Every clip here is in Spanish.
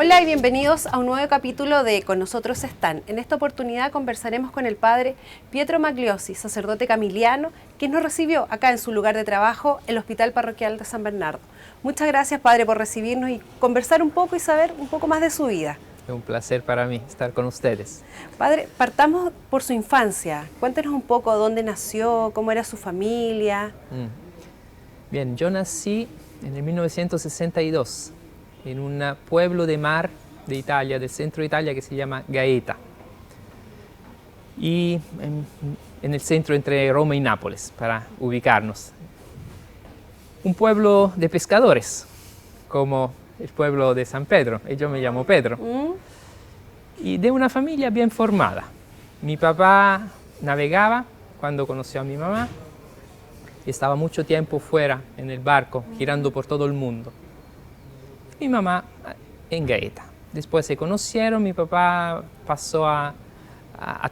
Hola y bienvenidos a un nuevo capítulo de Con nosotros están. En esta oportunidad conversaremos con el padre Pietro Magliosi, sacerdote camiliano, quien nos recibió acá en su lugar de trabajo, el Hospital Parroquial de San Bernardo. Muchas gracias, padre, por recibirnos y conversar un poco y saber un poco más de su vida. Es un placer para mí estar con ustedes. Padre, partamos por su infancia. Cuéntenos un poco dónde nació, cómo era su familia. Bien, yo nací en el 1962 en un pueblo de mar de Italia, del centro de Italia, que se llama Gaeta. Y en el centro entre Roma y Nápoles, para ubicarnos. Un pueblo de pescadores, como el pueblo de San Pedro, y yo me llamo Pedro. Y de una familia bien formada. Mi papá navegaba cuando conoció a mi mamá. Estaba mucho tiempo fuera en el barco, girando por todo el mundo. Mi mamá en Gaeta. Después se conocieron, mi papá pasó a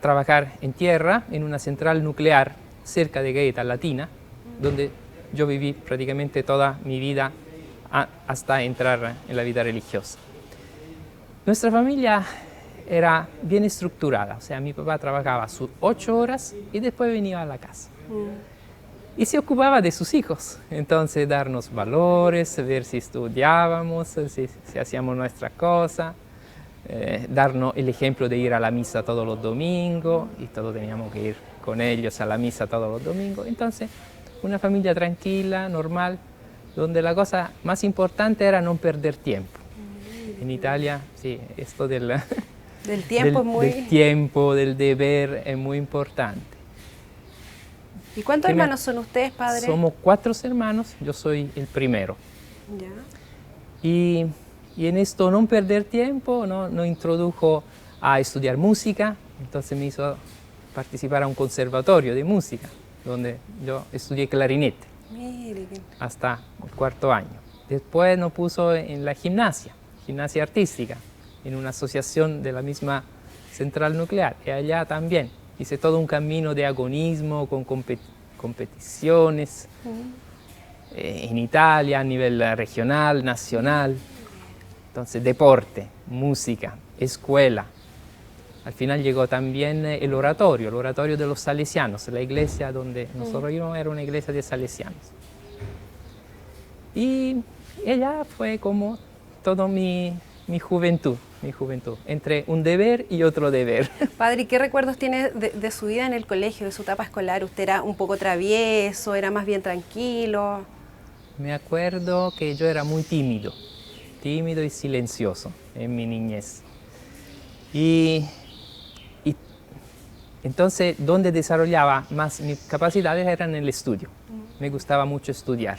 trabajar en tierra en una central nuclear cerca de Gaeta, Latina, donde yo viví prácticamente toda mi vida hasta entrar en la vida religiosa. Nuestra familia era bien estructurada, o sea, mi papá trabajaba sus 8 horas y después venía a la casa. Y se ocupaba de sus hijos, entonces darnos valores, ver si estudiábamos, si hacíamos nuestra cosa, darnos el ejemplo de ir a la misa todos los domingos, y todos teníamos que ir con ellos a la misa todos los domingos. Entonces, una familia tranquila, normal, donde la cosa más importante era no perder tiempo. En Italia, sí, esto del tiempo, del deber es muy importante. ¿Y cuántos hermanos son ustedes, padre? Somos 4 hermanos, yo soy el primero. Ya. Y en esto no perder tiempo, nos introdujo a estudiar música, entonces me hizo participar a un conservatorio de música, donde yo estudié clarinete. Mire. Hasta el 4º año. Después nos puso en la gimnasia artística, en una asociación de la misma central nuclear, y allá también. Hice todo un camino de agonismo con competiciones en Italia, a nivel regional, nacional. Entonces, deporte, música, escuela. Al final llegó también el oratorio de los salesianos, la iglesia donde nosotros íbamos era una iglesia de salesianos. Y ella fue como toda mi juventud, entre un deber y otro deber. Padre, ¿y qué recuerdos tiene de su vida en el colegio, de su etapa escolar? ¿Usted era un poco travieso, era más bien tranquilo? Me acuerdo que yo era muy tímido y silencioso en mi niñez. Y entonces, donde desarrollaba más mis capacidades era en el estudio. Me gustaba mucho estudiar,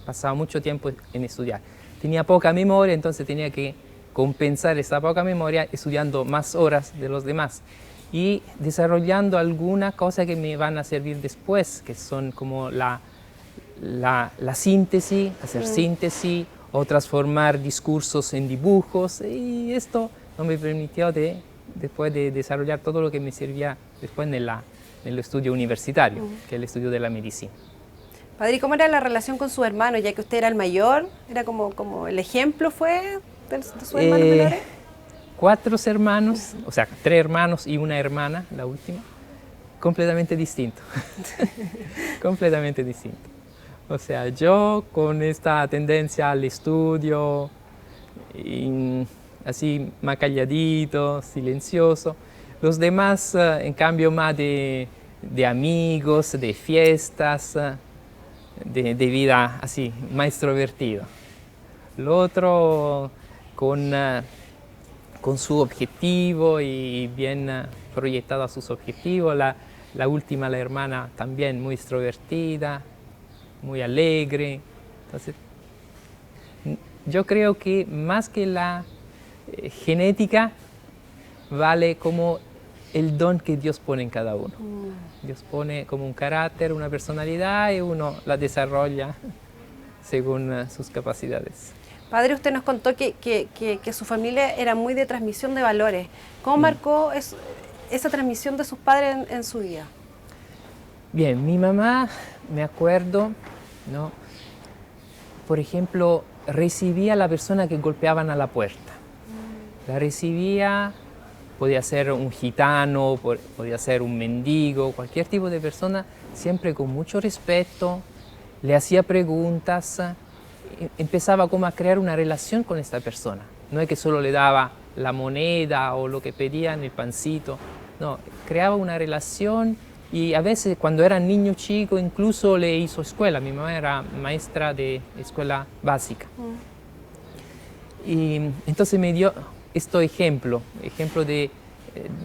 pasaba mucho tiempo en estudiar. Tenía poca memoria, entonces tenía que compensar esa poca memoria estudiando más horas de los demás y desarrollando alguna cosa que me van a servir después, que son como la síntesis, hacer síntesis o transformar discursos en dibujos, y esto no me permitió después de desarrollar todo lo que me servía después en el estudio universitario, que es el estudio de la medicina. Padre, ¿y cómo era la relación con su hermano, ya que usted era el mayor? ¿Era como el ejemplo fue de sus hermanos menores? 4 hermanos, o sea, 3 hermanos y una hermana, la última, completamente distinto. Completamente distinto. O sea, yo con esta tendencia al estudio, así más calladito, silencioso. Los demás, en cambio, más de amigos, de fiestas, de vida así, más extrovertido. Lo otro con su objetivo y bien proyectado a sus objetivos. La última, la hermana, también muy extrovertida, muy alegre. Entonces, yo creo que más que la genética, vale como el don que Dios pone en cada uno. Dios pone como un carácter, una personalidad, y uno la desarrolla según sus capacidades. Padre, usted nos contó que su familia era muy de transmisión de valores. ¿Cómo marcó esa transmisión de sus padres en su vida? Bien, mi mamá, me acuerdo, ¿no? Por ejemplo, recibía a la persona que golpeaban a la puerta. la recibía, podía ser un gitano, podía ser un mendigo, cualquier tipo de persona, siempre con mucho respeto, le hacía preguntas, empezaba como a crear una relación con esta persona. No es que solo le daba la moneda o lo que pedían, el pancito, no, creaba una relación y a veces cuando era niño chico incluso le hizo escuela. Mi mamá era maestra de escuela básica. Y entonces me dio este ejemplo de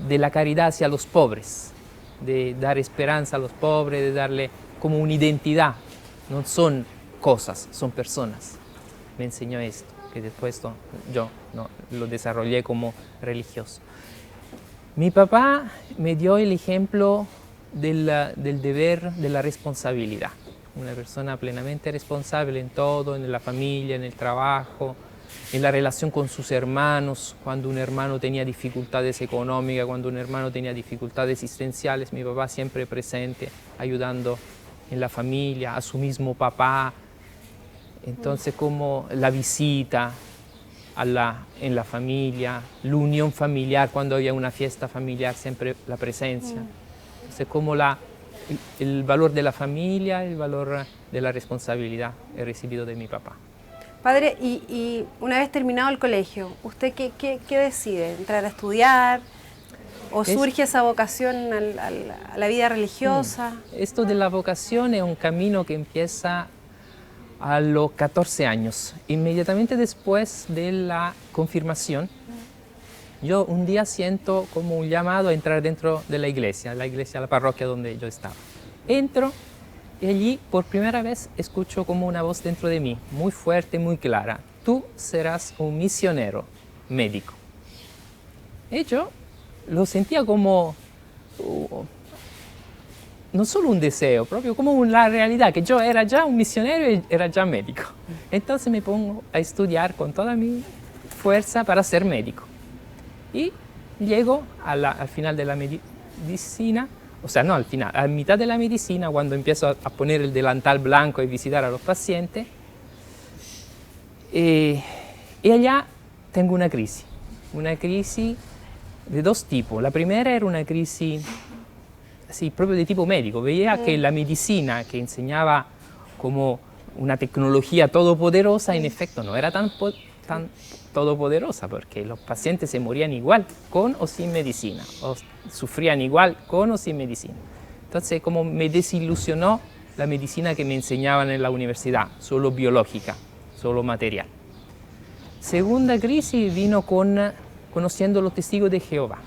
la caridad hacia los pobres, de dar esperanza a los pobres, de darle como una identidad. No son cosas, son personas. Me enseñó esto, que después yo lo desarrollé como religioso. Mi papá me dio el ejemplo del deber, de la responsabilidad. Una persona plenamente responsable en todo, en la familia, en el trabajo, en la relación con sus hermanos. Cuando un hermano tenía dificultades económicas, cuando un hermano tenía dificultades existenciales, mi papá siempre presente, ayudando en la familia, a su mismo papá. Entonces, como la visita en la familia, la unión familiar, cuando había una fiesta familiar, siempre la presencia. Entonces, como el valor de la familia, el valor de la responsabilidad he recibido de mi papá. Padre, y una vez terminado el colegio, ¿usted qué decide? ¿Entrar a estudiar? ¿O surge esa vocación a la vida religiosa? Esto de la vocación es un camino que empieza a los 14 años. Inmediatamente después de la confirmación, yo un día siento como un llamado a entrar dentro de la iglesia, la parroquia donde yo estaba. Entro y allí por primera vez escucho como una voz dentro de mí, muy fuerte, muy clara. Tú serás un misionero médico. Y yo lo sentía como no solo un deseo, proprio como la realidad, que yo era ya un misionero y era ya médico. Entonces me pongo a estudiar con toda mi fuerza para ser médico. Y llego al final de la medicina, o sea, no al final, a mitad de la medicina, cuando empiezo a poner el delantal blanco y visitar a los pacientes, y allá tengo una crisis de dos tipos. La primera era una crisis sí, proprio de tipo médico. Veía que la medicina que enseñaba como una tecnología todopoderosa, en efecto no era tan todopoderosa, porque los pacientes se morían igual con o sin medicina, o sufrían igual con o sin medicina. Entonces, como me desilusionó la medicina que me enseñaban en la universidad, solo biológica, solo material. Segunda crisis vino conociendo los testigos de Jehová.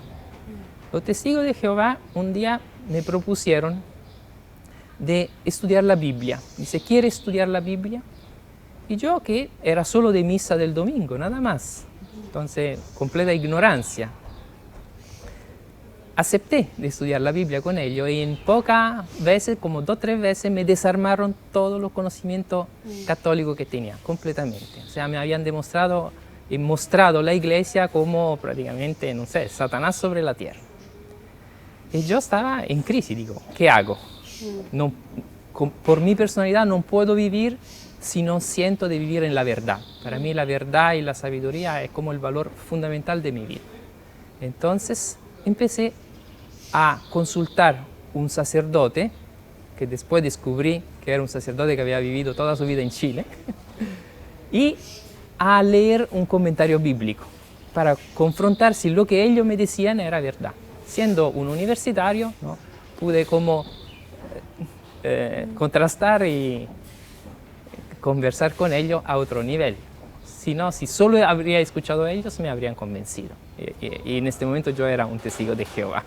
Los testigos de Jehová un día me propusieron de estudiar la Biblia. Dice, ¿quiere estudiar la Biblia? Y yo, que era solo de misa del domingo, nada más. Entonces, completa ignorancia. Acepté de estudiar la Biblia con ellos y en pocas veces, como 2 o 3 veces, me desarmaron todos los conocimientos católicos que tenía, completamente. O sea, me habían demostrado y mostrado la iglesia como prácticamente, no sé, Satanás sobre la tierra. Y yo estaba en crisis, digo, ¿qué hago? No, por mi personalidad no puedo vivir si no siento de vivir en la verdad. Para mí la verdad y la sabiduría es como el valor fundamental de mi vida. Entonces empecé a consultar un sacerdote, que después descubrí que era un sacerdote que había vivido toda su vida en Chile, y a leer un comentario bíblico para confrontar si lo que ellos me decían era verdad. Siendo un universitario, ¿no? Pude como contrastar y conversar con ellos a otro nivel. Si no, si solo habría escuchado a ellos, me habrían convencido. Y en este momento yo era un testigo de Jehová.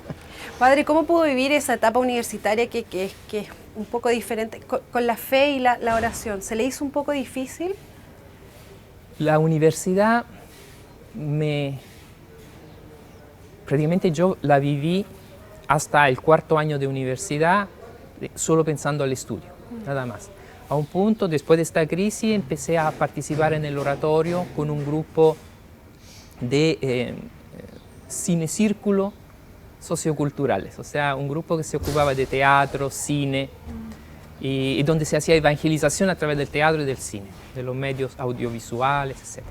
Padre, ¿cómo pudo vivir esa etapa universitaria que es un poco diferente con la fe y la oración? ¿Se le hizo un poco difícil? La universidad prácticamente yo la viví hasta el 4º año de universidad solo pensando al estudio, nada más. A un punto, después de esta crisis, empecé a participar en el oratorio con un grupo de cinecírculo socioculturales, o sea, un grupo que se ocupaba de teatro, cine, y donde se hacía evangelización a través del teatro y del cine, de los medios audiovisuales, etc.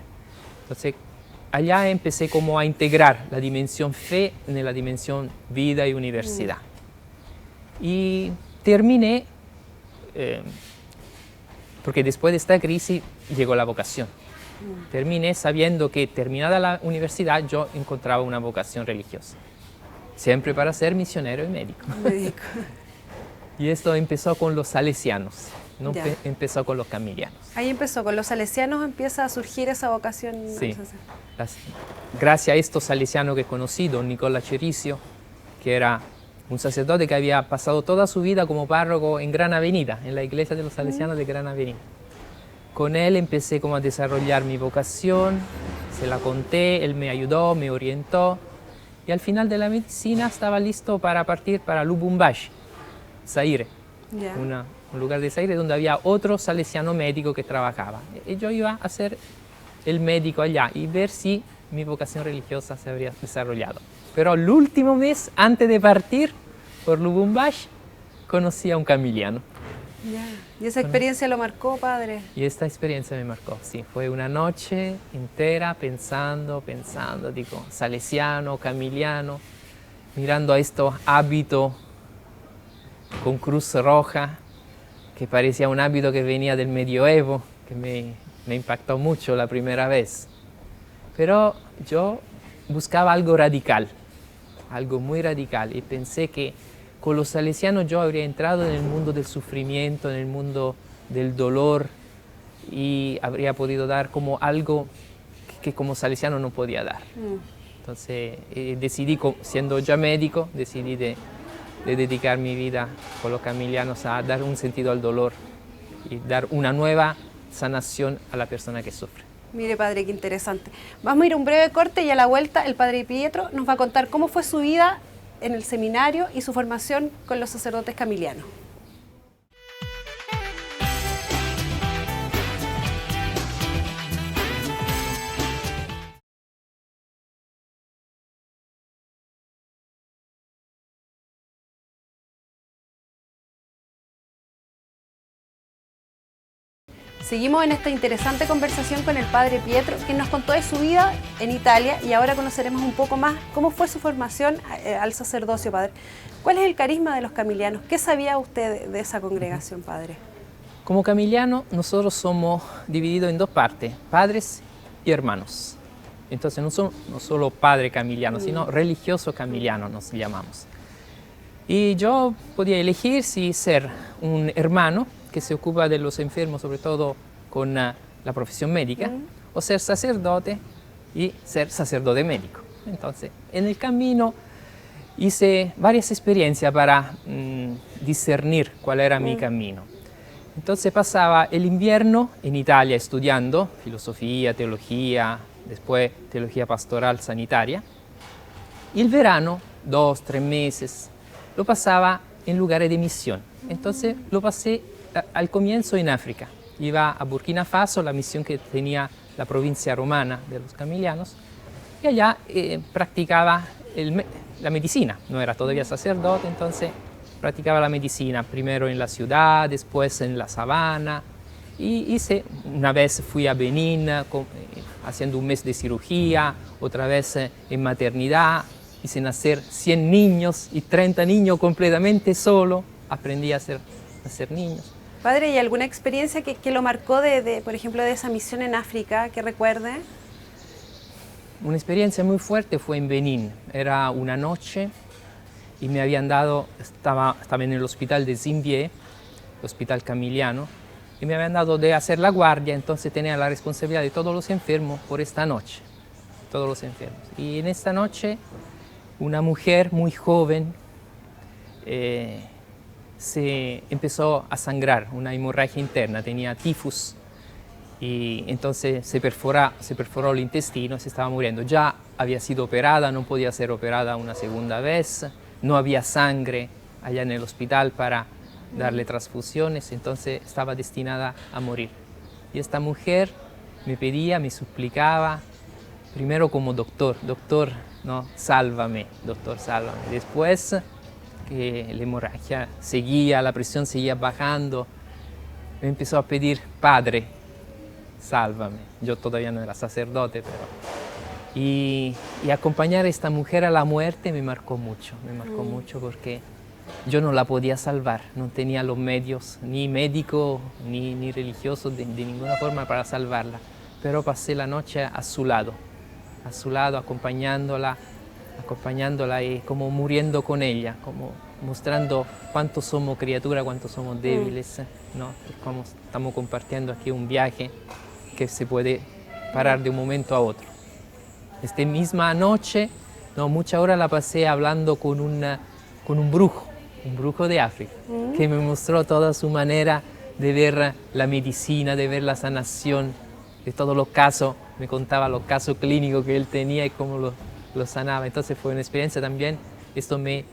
Entonces, allá empecé como a integrar la dimensión fe en la dimensión vida y universidad. Y terminé, porque después de esta crisis llegó la vocación. Terminé sabiendo que terminada la universidad yo encontraba una vocación religiosa, siempre para ser misionero y médico. Y esto empezó con los salesianos, no empezó con los camilianos. Ahí empezó, con los salesianos empieza a surgir esa vocación. Sí, gracias a estos salesianos que conocí, don Nicola Chericio, que era un sacerdote que había pasado toda su vida como párroco en Gran Avenida, en la iglesia de los salesianos de Gran Avenida. Con él empecé como a desarrollar mi vocación, se la conté, él me ayudó, me orientó, y al final de la medicina estaba listo para partir para Lubumbashi, Zaire, un lugar de Zaire donde había otro salesiano médico que trabajaba. Y yo iba a ser el médico allá y ver si mi vocación religiosa se habría desarrollado. Pero el último mes, antes de partir por Lubumbashi, conocí a un camiliano. ¿Y esa experiencia lo marcó, padre? Y esta experiencia me marcó, sí. Fue una noche entera pensando, digo, salesiano, camiliano, mirando a estos hábitos con cruz roja, que parecía un hábito que venía del medioevo, que me impactó mucho la primera vez. Pero yo buscaba algo radical, algo muy radical, y pensé que con los salesianos yo habría entrado en el mundo del sufrimiento, en el mundo del dolor, y habría podido dar como algo que como salesiano no podía dar. Entonces decidí, siendo ya médico, decidí de dedicar mi vida con los camilianos a dar un sentido al dolor y dar una nueva sanación a la persona que sufre. Mire, padre, qué interesante. Vamos a ir a un breve corte y a la vuelta el padre Pietro nos va a contar cómo fue su vida en el seminario y su formación con los sacerdotes camilianos. Seguimos en esta interesante conversación con el padre Pietro, que nos contó de su vida en Italia, y ahora conoceremos un poco más cómo fue su formación al sacerdocio, padre. ¿Cuál es el carisma de los camilianos? ¿Qué sabía usted de esa congregación, padre? Como camiliano, nosotros somos divididos en dos partes, padres y hermanos. Entonces no solo padre camiliano, sino religioso camiliano nos llamamos. Y yo podía elegir si ser un hermano que se ocupa de los enfermos, sobre todo con la profesión médica, o ser sacerdote y ser sacerdote médico. Entonces, en el camino hice varias experiencias para discernir cuál era mi camino. Entonces pasaba el invierno en Italia estudiando filosofía, teología, después teología pastoral sanitaria, y el verano, 2, 3 meses, lo pasaba en lugares de misión. Entonces lo pasé al comienzo en África. Iba a Burkina Faso, la misión que tenía la provincia romana de los camilianos, y allá practicaba la medicina. No era todavía sacerdote, entonces practicaba la medicina, primero en la ciudad, después en la sabana. Y una vez fui a Benín haciendo un mes de cirugía, otra vez en maternidad, hice nacer 100 niños y 30 niños completamente solo, aprendí a hacer niños. Padre, ¿y alguna experiencia que lo marcó, por ejemplo, de esa misión en África, que recuerde? Una experiencia muy fuerte fue en Benín. Era una noche y me habían dado, estaba en el hospital de Zimbie, el hospital camiliano, y me habían dado de hacer la guardia, entonces tenía la responsabilidad de todos los enfermos por esta noche, todos los enfermos. Y en esta noche, una mujer muy joven, se empezó a sangrar, una hemorragia interna, tenía tifus, y entonces se perforó el intestino, se estaba muriendo. Ya había sido operada, no podía ser operada una segunda vez, no había sangre allá en el hospital para darle transfusiones, entonces estaba destinada a morir. Y esta mujer me pedía, me suplicaba, primero como doctor, no, sálvame, doctor, sálvame. Después, que la hemorragia seguía, la presión seguía bajando, me empezó a pedir, padre, sálvame. Yo todavía no era sacerdote, pero Y acompañar a esta mujer a la muerte me marcó mucho porque yo no la podía salvar, no tenía los medios, ni médicos, ni religiosos, de ninguna forma para salvarla. Pero pasé la noche a su lado, acompañándola y como muriendo con ella, como mostrando cuánto somos criaturas, cuánto somos débiles, ¿no? Como estamos compartiendo aquí un viaje que se puede parar de un momento a otro. Esta misma noche, no, muchas horas la pasé hablando con un brujo de África, que me mostró toda su manera de ver la medicina, de ver la sanación, de todos los casos, me contaba los casos clínicos que él tenía y cómo lo sanaba. Entonces fue una experiencia también, esto me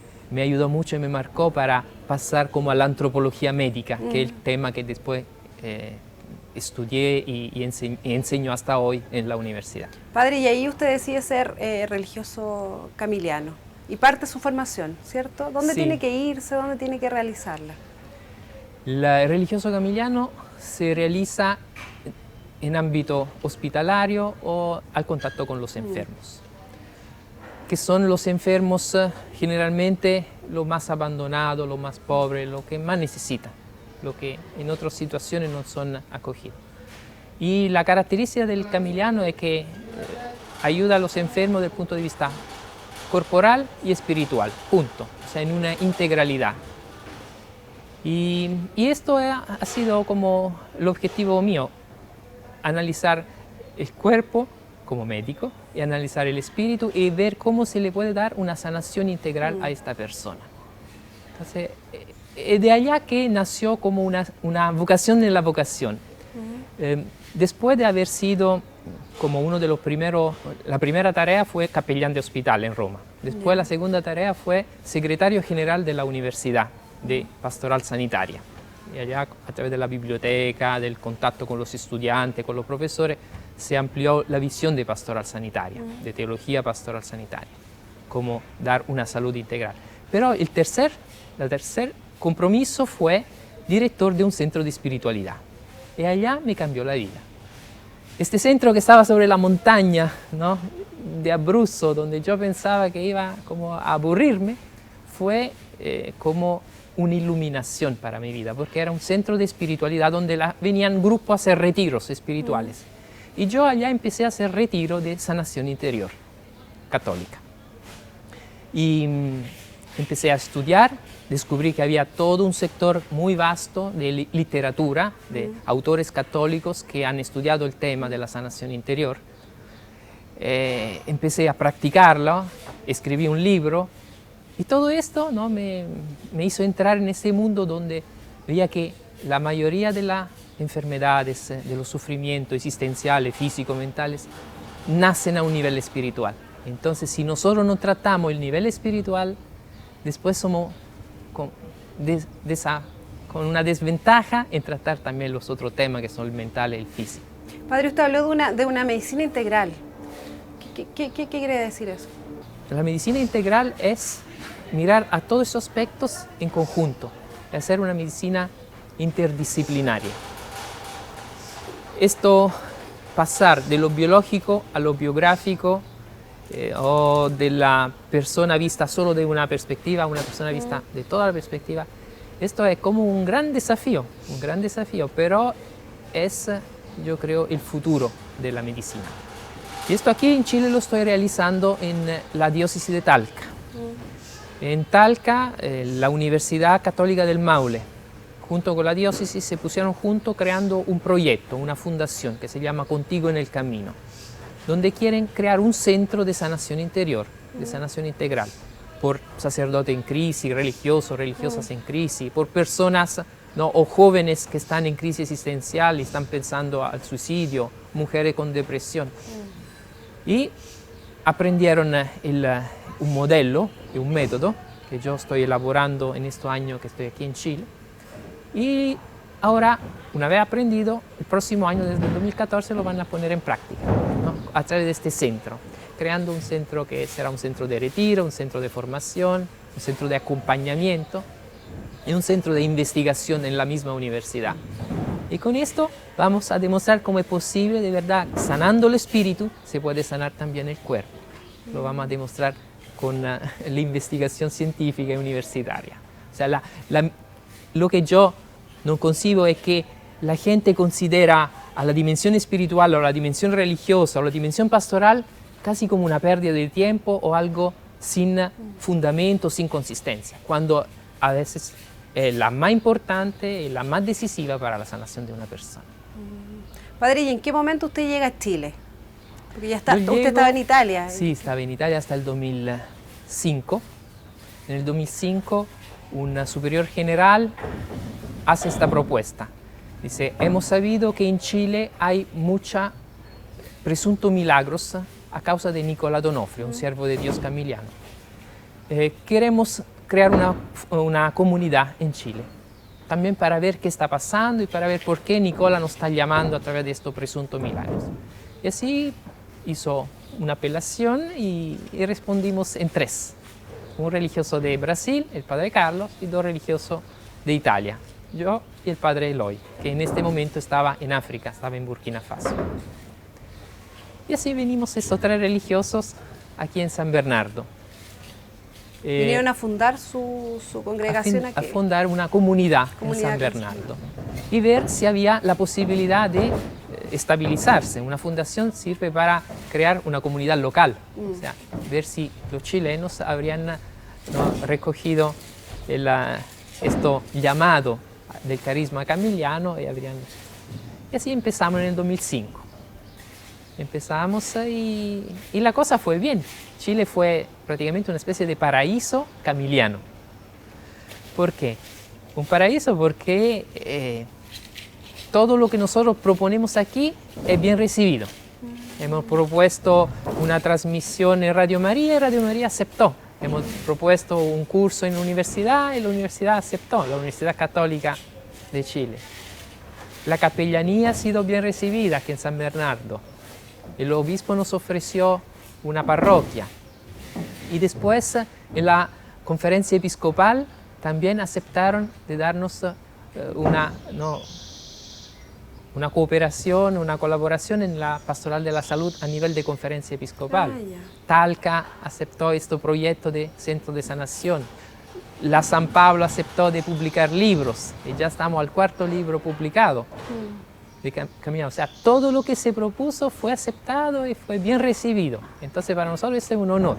ayudó mucho y me marcó para pasar como a la antropología médica, que es el tema que después estudié y enseño hasta hoy en la universidad. Padre, y ahí usted decide ser religioso camiliano y parte su formación, ¿cierto? ¿Dónde tiene que irse, dónde tiene que realizarla? El religioso camiliano se realiza en ámbito hospitalario o al contacto con los enfermos, que son los enfermos generalmente los más abandonados, los más pobres, los que más necesitan, los que en otras situaciones no son acogidos. Y la característica del camiliano es que ayuda a los enfermos desde el punto de vista corporal y espiritual, punto, o sea, en una integralidad. Y esto ha sido como el objetivo mío, analizar el cuerpo como médico y analizar el espíritu y ver cómo se le puede dar una sanación integral a esta persona. Entonces, de allá que nació como una vocación de la vocación. Después de haber sido como uno de los primeros, la primera tarea fue capellán de hospital en Roma. Después la segunda tarea fue secretario general de la Universidad de Pastoral Sanitaria. Y allá, a través de la biblioteca, del contacto con los estudiantes, con los profesores, se amplió la visión de pastoral sanitaria, de teología pastoral sanitaria, como dar una salud integral. Pero el tercer compromiso fue director de un centro de espiritualidad. Y allá me cambió la vida. Este centro que estaba sobre la montaña, ¿no?, de Abruzzo, donde yo pensaba que iba como a aburrirme, fue como una iluminación para mi vida, porque era un centro de espiritualidad donde venían grupos a hacer retiros espirituales. Y yo allá empecé a hacer retiro de sanación interior católica. Y empecé a estudiar, descubrí que había todo un sector muy vasto de literatura, de autores católicos que han estudiado el tema de la sanación interior. Empecé a practicarlo, escribí un libro, y todo esto, ¿no?, me hizo entrar en ese mundo donde veía que la mayoría de las enfermedades, de los sufrimientos existenciales, físicos, mentales, nacen a un nivel espiritual. Entonces, si nosotros no tratamos el nivel espiritual, después somos con una desventaja en tratar también los otros temas que son el mental y el físico. Padre, usted habló de una medicina integral. ¿Qué quiere decir eso? La medicina integral es mirar a todos esos aspectos en conjunto, hacer una medicina interdisciplinaria. Esto, pasar de lo biológico a lo biográfico, o de la persona vista solo de una perspectiva a una persona vista de toda la perspectiva, esto es como un gran desafío, pero es, yo creo, el futuro de la medicina. Y esto aquí en Chile lo estoy realizando en la diócesis de Talca. En Talca, la Universidad Católica del Maule, junto con la diócesis, se pusieron juntos creando un proyecto, una fundación que se llama Contigo en el Camino, donde quieren crear un centro de sanación interior, de sanación integral, por sacerdotes en crisis, religiosos, religiosas en crisis, por personas, ¿no?, o jóvenes que están en crisis existencial y están pensando al suicidio, mujeres con depresión. Y aprendieron un modelo y un método que yo estoy elaborando en estos años que estoy aquí en Chile. Y ahora, una vez aprendido, el próximo año, desde el 2014, lo van a poner en práctica, ¿no?, a través de este centro, creando un centro que será un centro de retiro, un centro de formación, un centro de acompañamiento y un centro de investigación en la misma universidad. Y con esto vamos a demostrar cómo es posible, de verdad, sanando el espíritu, se puede sanar también el cuerpo. Lo vamos a demostrar con la investigación científica y universitaria. O sea, lo que yo no concibo es que la gente considera a la dimensión espiritual o a la dimensión religiosa o a la dimensión pastoral casi como una pérdida de tiempo o algo sin fundamento, sin consistencia, cuando a veces es la más importante y la más decisiva para la sanación de una persona. Padre, ¿y en qué momento usted llega a Chile? Porque ya usted estaba en Italia. Sí, estaba en Italia hasta el 2005. En el 2005 un superior general hace esta propuesta. Dice, hemos sabido que en Chile hay muchos presuntos milagros a causa de Nicolás Donofrio, un siervo de Dios camiliano. Queremos crear una comunidad en Chile, también para ver qué está pasando y para ver por qué Nicolás nos está llamando a través de estos presuntos milagros. Y así hizo una apelación y respondimos en 3. Un religioso de Brasil, el padre Carlos, y 2 religiosos de Italia, yo y el padre Eloy, que en este momento estaba en África, estaba en Burkina Faso. Y así venimos estos 3 religiosos aquí en San Bernardo. Vinieron a fundar su congregación aquí. A fundar una comunidad en San Bernardo y ver si había la posibilidad de estabilizarse. Una fundación sirve para crear una comunidad local, o sea, ver si los chilenos habrían recogido esto llamado del carisma camiliano y así empezamos en el 2005. Empezamos y la cosa fue bien. Chile fue prácticamente una especie de paraíso camiliano. ¿Por qué? Un paraíso porque todo lo que nosotros proponemos aquí es bien recibido. Hemos propuesto una transmisión en Radio María y Radio María aceptó. Hemos propuesto un curso en la universidad y la universidad aceptó, la Universidad Católica de Chile. La capellanía ha sido bien recibida aquí en San Bernardo. El obispo nos ofreció una parroquia y después en la conferencia episcopal también aceptaron de darnos una cooperación, una colaboración en la pastoral de la salud a nivel de conferencia episcopal. Talca aceptó este proyecto de centro de sanación. La San Pablo aceptó de publicar libros y ya estamos al 4º libro publicado. O sea, todo lo que se propuso fue aceptado y fue bien recibido. Entonces, para nosotros ese es un honor.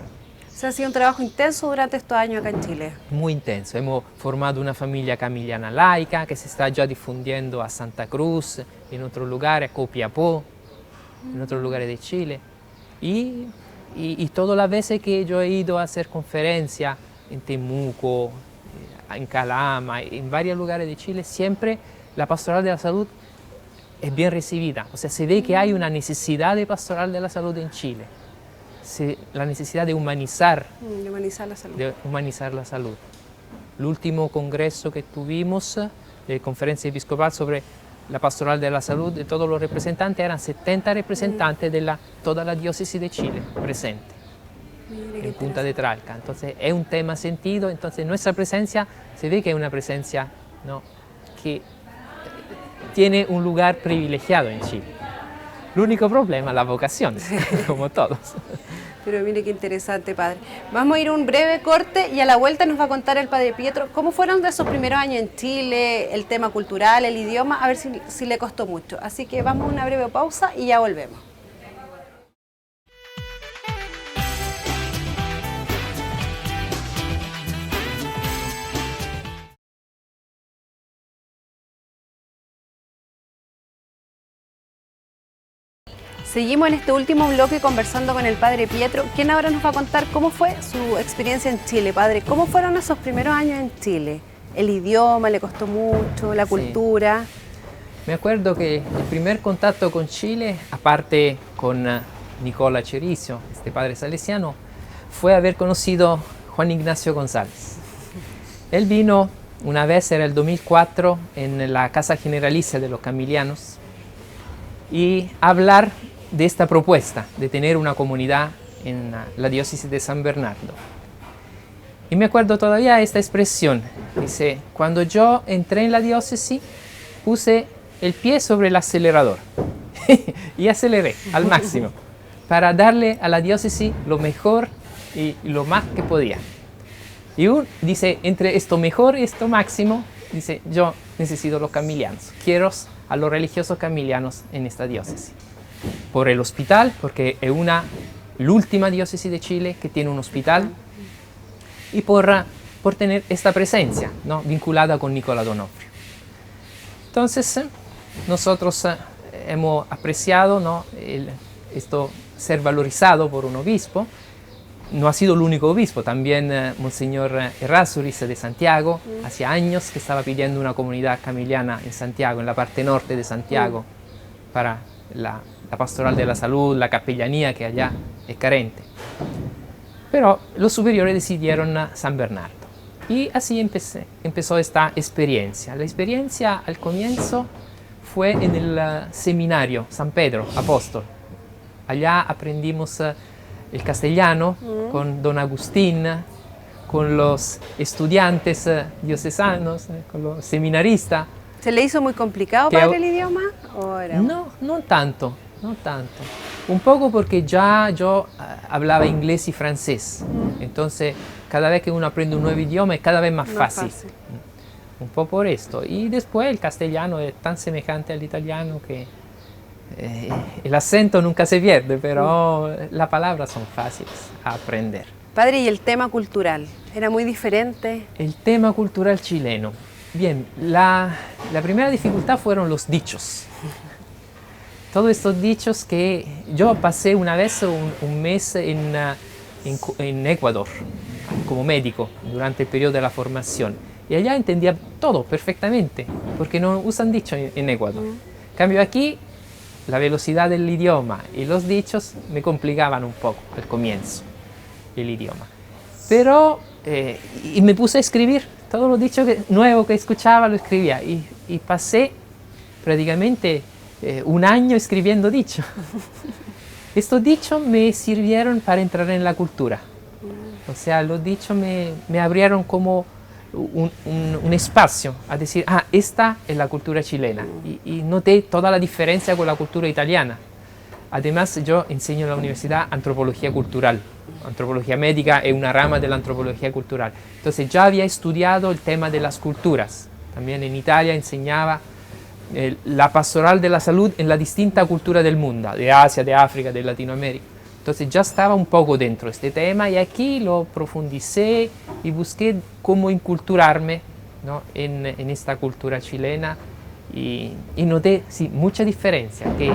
Se ha sido un trabajo intenso durante estos años acá en Chile. Muy intenso. Hemos formado una familia camiliana laica que se está ya difundiendo a Santa Cruz, en otros lugares, a Copiapó, en otros lugares de Chile. Y todas las veces que yo he ido a hacer conferencias en Temuco, en Calama, en varios lugares de Chile, siempre la pastoral de la salud es bien recibida. O sea, se ve que hay una necesidad de pastoral de la salud en Chile. La necesidad de humanizar la salud. De humanizar la salud. El último congreso que tuvimos de conferencia episcopal sobre la pastoral de la salud, de todos los representantes, eran 70 representantes de toda la diócesis de Chile presentes en Punta de Tralca. Entonces es un tema sentido, entonces nuestra presencia se ve que es una presencia, ¿no?, que tiene un lugar privilegiado en Chile. El único problema es la vocación, como todos. Pero mire qué interesante, padre. Vamos a ir a un breve corte y a la vuelta nos va a contar el padre Pietro cómo fueron de esos primeros años en Chile, el tema cultural, el idioma, a ver si le costó mucho. Así que vamos a una breve pausa y ya volvemos. Seguimos en este último bloque conversando con el padre Pietro, quien ahora nos va a contar cómo fue su experiencia en Chile. Padre, ¿cómo fueron esos primeros años en Chile? ¿El idioma le costó mucho? ¿La cultura? Sí. Me acuerdo que el primer contacto con Chile, aparte con Nicola Chericio, este padre salesiano, fue haber conocido Juan Ignacio González. Él vino una vez, era el 2004, en la Casa Generalicia de los Camilianos, y hablar de esta propuesta de tener una comunidad en la diócesis de San Bernardo. Y me acuerdo todavía esta expresión, dice, cuando yo entré en la diócesis puse el pie sobre el acelerador y aceleré al máximo para darle a la diócesis lo mejor y lo más que podía. Y dice, entre esto mejor y esto máximo, dice, yo necesito los camilianos, quiero a los religiosos camilianos en esta diócesis. Por el hospital, porque es l'última diócesis de Chile que tiene un hospital, y por tener esta presencia, ¿no?, vinculada con Nicola Donofrio. Entonces, nosotros hemos apreciado, ¿no?, esto ser valorizado por un obispo. No ha sido el único obispo, también Monseñor Errázuriz de Santiago, hace años que estaba pidiendo una comunidad camiliana en Santiago, en la parte norte de Santiago, para la pastoral de la salud, la capellanía que allá es carente. Pero los superiores decidieron San Bernardo. Y así empezó esta experiencia. La experiencia al comienzo fue en el seminario San Pedro Apóstol. Allá aprendimos el castellano con don Agustín, con los estudiantes diocesanos, con los seminaristas. ¿Se le hizo muy complicado, padre, el idioma? No, no tanto. Un poco porque ya yo hablaba inglés y francés. Entonces, cada vez que uno aprende un nuevo idioma es cada vez más fácil. Un poco por esto. Y después el castellano es tan semejante al italiano que el acento nunca se pierde, pero las palabras son fáciles a aprender. Padre, ¿y el tema cultural? ¿Era muy diferente? El tema cultural chileno. Bien, la primera dificultad fueron los dichos. Todos estos dichos que yo pasé una vez un mes en Ecuador como médico durante el periodo de la formación. Y allá entendía todo perfectamente, porque no usan dichos en Ecuador. En cambio aquí, la velocidad del idioma y los dichos me complicaban un poco al comienzo, el idioma. Pero, y me puse a escribir todos los dichos nuevos que escuchaba, lo escribía. Y pasé prácticamente un año escribiendo dichos. Estos dichos me sirvieron para entrar en la cultura. O sea, los dichos me abrieron como un espacio a decir, esta es la cultura chilena. Y noté toda la diferencia con la cultura italiana. Además, yo enseño en la universidad antropología cultural. Antropología médica es una rama de la antropología cultural. Entonces, ya había estudiado el tema de las culturas. También en Italia enseñaba la pastoral de la salud en la distinta cultura del mundo, de Asia, de África, de Latinoamérica. Entonces ya estaba un poco dentro de este tema y aquí lo profundicé y busqué cómo inculturarme, ¿no?, en esta cultura chilena y noté mucha diferencia, que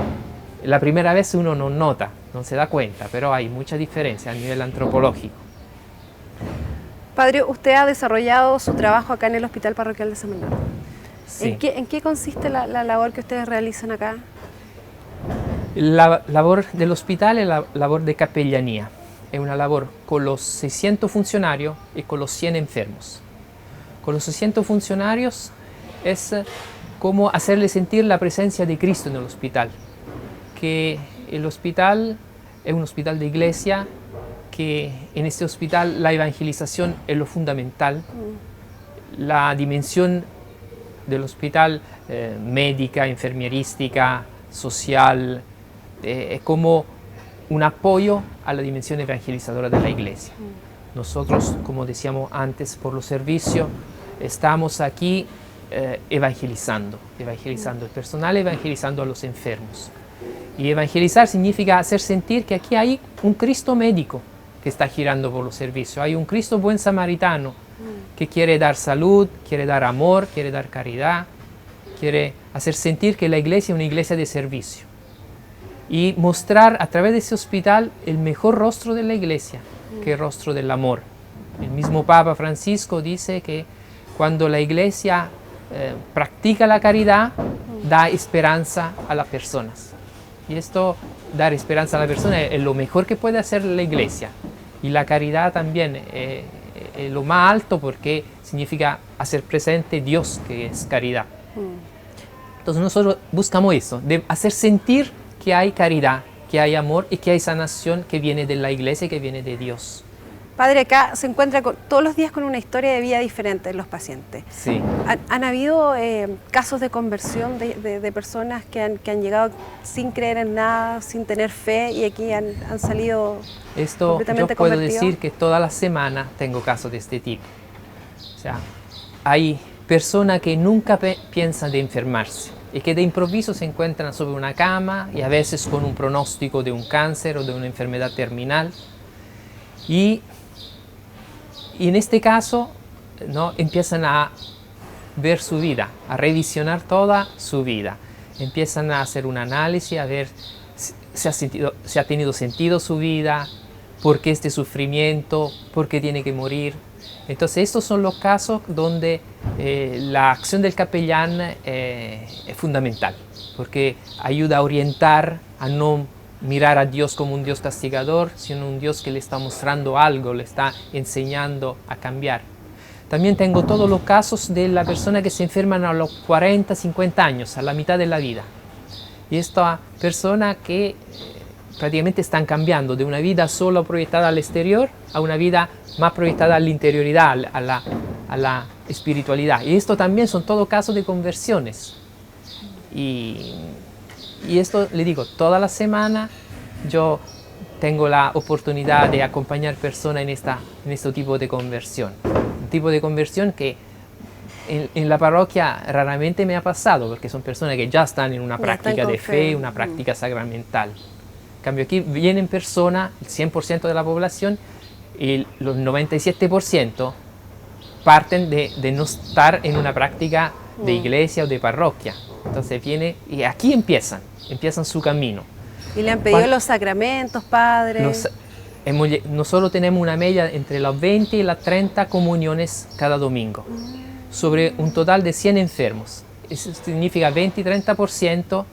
la primera vez uno no nota, no se da cuenta, pero hay mucha diferencia a nivel antropológico. Padre, usted ha desarrollado su trabajo acá en el Hospital Parroquial de San Bernardo. Sí. ¿En qué consiste la labor que ustedes realizan acá? La labor del hospital es la labor de capellanía. Es una labor con los 600 funcionarios y con los 100 enfermos. Con los 600 funcionarios es como hacerle sentir la presencia de Cristo en el hospital. Que el hospital es un hospital de iglesia, que en este hospital la evangelización es lo fundamental. La dimensión del hospital médica, enfermierística, social, es como un apoyo a la dimensión evangelizadora de la iglesia. Nosotros, como decíamos antes, por los servicios, estamos aquí evangelizando el personal, evangelizando a los enfermos. Y evangelizar significa hacer sentir que aquí hay un Cristo médico que está girando por los servicios, hay un Cristo buen samaritano que quiere dar salud, quiere dar amor, quiere dar caridad, quiere hacer sentir que la iglesia es una iglesia de servicio. Y mostrar a través de ese hospital el mejor rostro de la iglesia, que es el rostro del amor. El mismo Papa Francisco dice que cuando la iglesia practica la caridad, da esperanza a las personas. Y esto, dar esperanza a la persona, es lo mejor que puede hacer la iglesia. Y la caridad también es lo más alto porque significa hacer presente Dios, que es caridad. Entonces nosotros buscamos eso, de hacer sentir que hay caridad, que hay amor y que hay sanación que viene de la iglesia y que viene de Dios. Padre, acá se encuentra todos los días con una historia de vida diferente en los pacientes. Sí. ¿Han habido casos de conversión de personas que han llegado sin creer en nada, sin tener fe y aquí han salido Esto completamente yo puedo convertidos? decir que toda la semana tengo casos de este tipo. O sea, hay personas que nunca piensan de enfermarse y que de improviso se encuentran sobre una cama y a veces con un pronóstico de un cáncer o de una enfermedad terminal. Y en este caso, ¿no?, empiezan a ver su vida, a revisionar toda su vida. Empiezan a hacer un análisis, a ver si ha tenido sentido su vida, por qué este sufrimiento, por qué tiene que morir. Entonces, estos son los casos donde la acción del capellán es fundamental, porque ayuda a orientar, a no mirar a Dios como un Dios castigador, sino un Dios que le está mostrando algo, le está enseñando a cambiar. También tengo todos los casos de la persona que se enferman a los 40, 50 años, a la mitad de la vida. Y esta persona que prácticamente están cambiando de una vida solo proyectada al exterior a una vida más proyectada a la interioridad, a la espiritualidad. Y esto también son todos casos de conversiones. Y esto, le digo, toda la semana yo tengo la oportunidad de acompañar personas en este tipo de conversión. Un tipo de conversión que en la parroquia raramente me ha pasado, porque son personas que ya están en una práctica de fe, una práctica sacramental. En cambio, aquí vienen personas, el 100% de la población, y los 97% parten de no estar en una práctica de iglesia o de parroquia. Entonces viene y aquí empiezan su camino. ¿Y le han pedido los sacramentos, Padre? Nosotros tenemos una media entre las 20 y las 30 comuniones cada domingo, sobre un total de 100 enfermos. Eso significa 20 y 30%,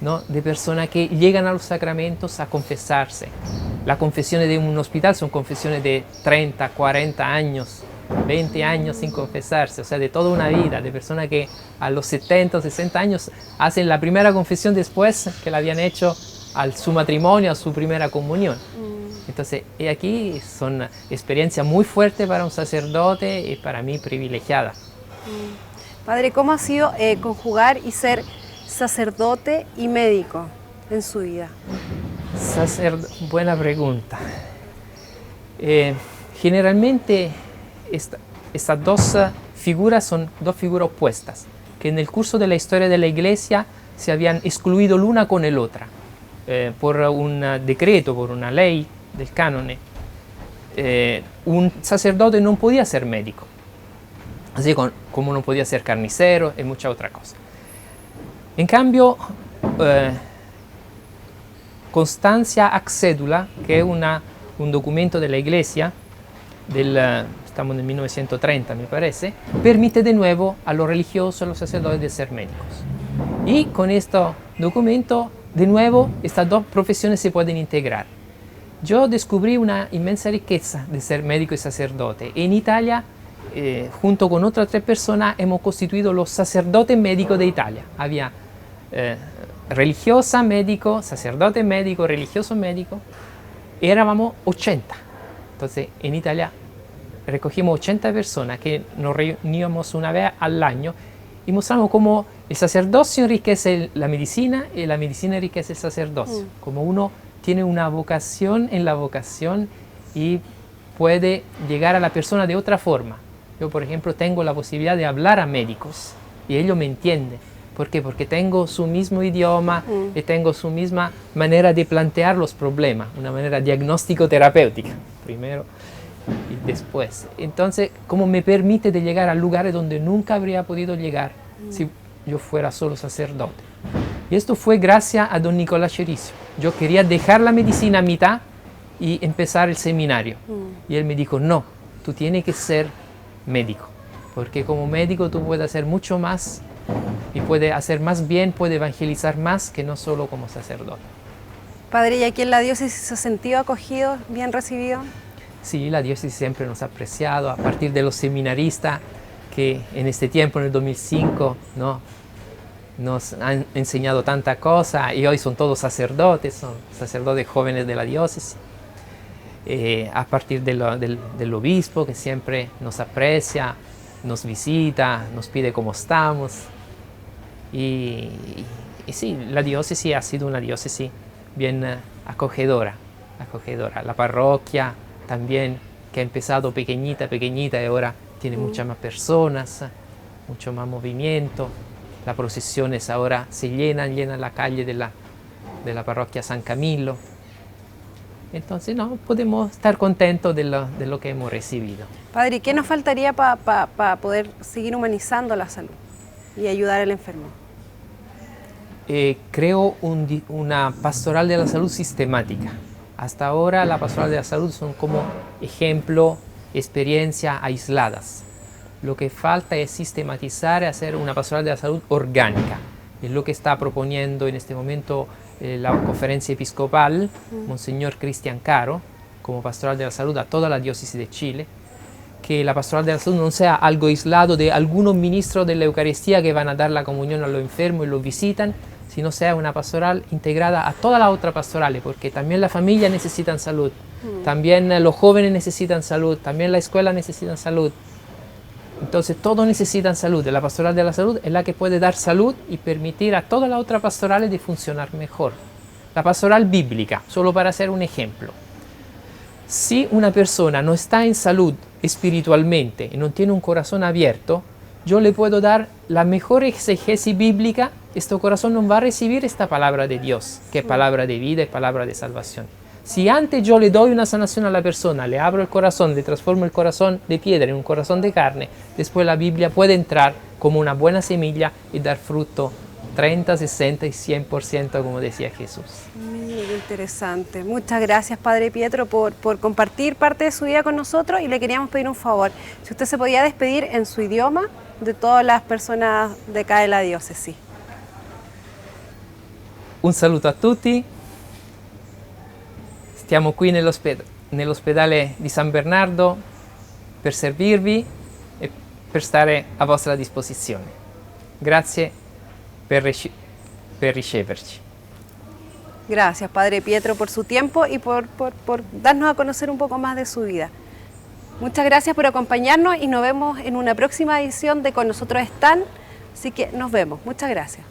¿no?, de personas que llegan a los sacramentos a confesarse. Las confesiones de un hospital son confesiones de 30, 40 años, 20 años sin confesarse, o sea, de toda una vida, de personas que a los 70 o 60 años hacen la primera confesión después que la habían hecho a su matrimonio, a su primera comunión. Entonces, y aquí son experiencias muy fuertes para un sacerdote y para mí privilegiada. Padre, ¿cómo ha sido conjugar y ser sacerdote y médico en su vida? Buena pregunta. Generalmente estas dos figuras son dos figuras opuestas, que en el curso de la historia de la Iglesia se habían excluido l'una con el otra, por un decreto, por una ley del canone. Un sacerdote no podía ser médico, así como no podía ser carnicero y muchas otras cosas. En cambio, Constancia ac cédula, que es un documento de la Iglesia, estamos en el 1930 me parece, permite de nuevo a los religiosos, a los sacerdotes de ser médicos. Y con este documento, de nuevo, estas dos profesiones se pueden integrar. Yo descubrí una inmensa riqueza de ser médico y sacerdote. En Italia, junto con otras 3 personas, hemos constituido los sacerdotes médicos de Italia. Había religiosa, médico, sacerdote médico, religioso médico. Éramos 80. Entonces, en Italia recogimos 80 personas que nos reuníamos una vez al año y mostramos cómo el sacerdocio enriquece la medicina y la medicina enriquece el sacerdocio. Como uno tiene una vocación en la vocación y puede llegar a la persona de otra forma. Yo, por ejemplo, tengo la posibilidad de hablar a médicos y ellos me entienden. ¿Por qué? Porque tengo su mismo idioma y tengo su misma manera de plantear los problemas, una manera diagnóstico-terapéutica, primero y después. Entonces, como me permite de llegar a lugares donde nunca habría podido llegar si yo fuera solo sacerdote. Y esto fue gracias a don Nicolás Chericio. Yo quería dejar la medicina a mitad y empezar el seminario. Y él me dijo, no, tú tienes que ser médico, porque como médico tú puedes hacer mucho más y puede hacer más bien, puede evangelizar más que no solo como sacerdote. Padre, ¿y aquí en la diócesis se ha sentido acogido, bien recibido? Sí, la diócesis siempre nos ha apreciado, a partir de los seminaristas que en este tiempo, en el 2005, ¿no?, nos han enseñado tanta cosa y hoy son todos sacerdotes, son sacerdotes jóvenes de la diócesis. a partir del obispo que siempre nos aprecia, nos visita, nos pide cómo estamos. Y sí, la diócesis ha sido una diócesis bien acogedora. La parroquia también, que ha empezado pequeñita y ahora tiene muchas más personas, mucho más movimiento. Las procesiones ahora se llenan la calle de la parroquia San Camilo. Entonces, no, podemos estar contentos de lo que hemos recibido. Padre, ¿y qué nos faltaría para poder seguir humanizando la salud y ayudar al enfermo? Creo una pastoral de la salud sistemática. Hasta ahora la pastoral de la salud son como ejemplo, experiencias aisladas. Lo que falta es sistematizar y hacer una pastoral de la salud orgánica. Es lo que está proponiendo en este momento la conferencia episcopal, Monseñor Cristian Caro, como pastoral de la salud a toda la diócesis de Chile, que la pastoral de la salud no sea algo aislado de algunos ministros de la Eucaristía que van a dar la comunión a los enfermos y los visitan, sino sea una pastoral integrada a todas las otras pastorales, porque también la familia necesita salud, también los jóvenes necesitan salud, también la escuela necesita salud. Entonces todos necesitan salud. La pastoral de la salud es la que puede dar salud y permitir a todas las otras pastorales de funcionar mejor. La pastoral bíblica, solo para hacer un ejemplo. Si una persona no está en salud espiritualmente y no tiene un corazón abierto, yo le puedo dar la mejor exegesis bíblica, este corazón no va a recibir esta palabra de Dios, que es palabra de vida y palabra de salvación. Si antes yo le doy una sanación a la persona, le abro el corazón, le transformo el corazón de piedra en un corazón de carne, después la Biblia puede entrar como una buena semilla y dar fruto 30, 60 y 100%, como decía Jesús. Muy interesante. Muchas gracias, Padre Pietro, por compartir parte de su vida con nosotros, y le queríamos pedir un favor. Si usted se podía despedir en su idioma de todas las personas de acá de la diócesis. Un saluto a tutti. Stiamo qui nell'ospedale di San Bernardo per servirvi e per stare a vostra disposizione. Grazie per riceverci. Gracias, Padre Pietro, por su tiempo y por darnos a conocer un poco más de su vida. Muchas gracias por acompañarnos y nos vemos en una próxima edición de Con Nosotros Están. Así que nos vemos. Muchas gracias.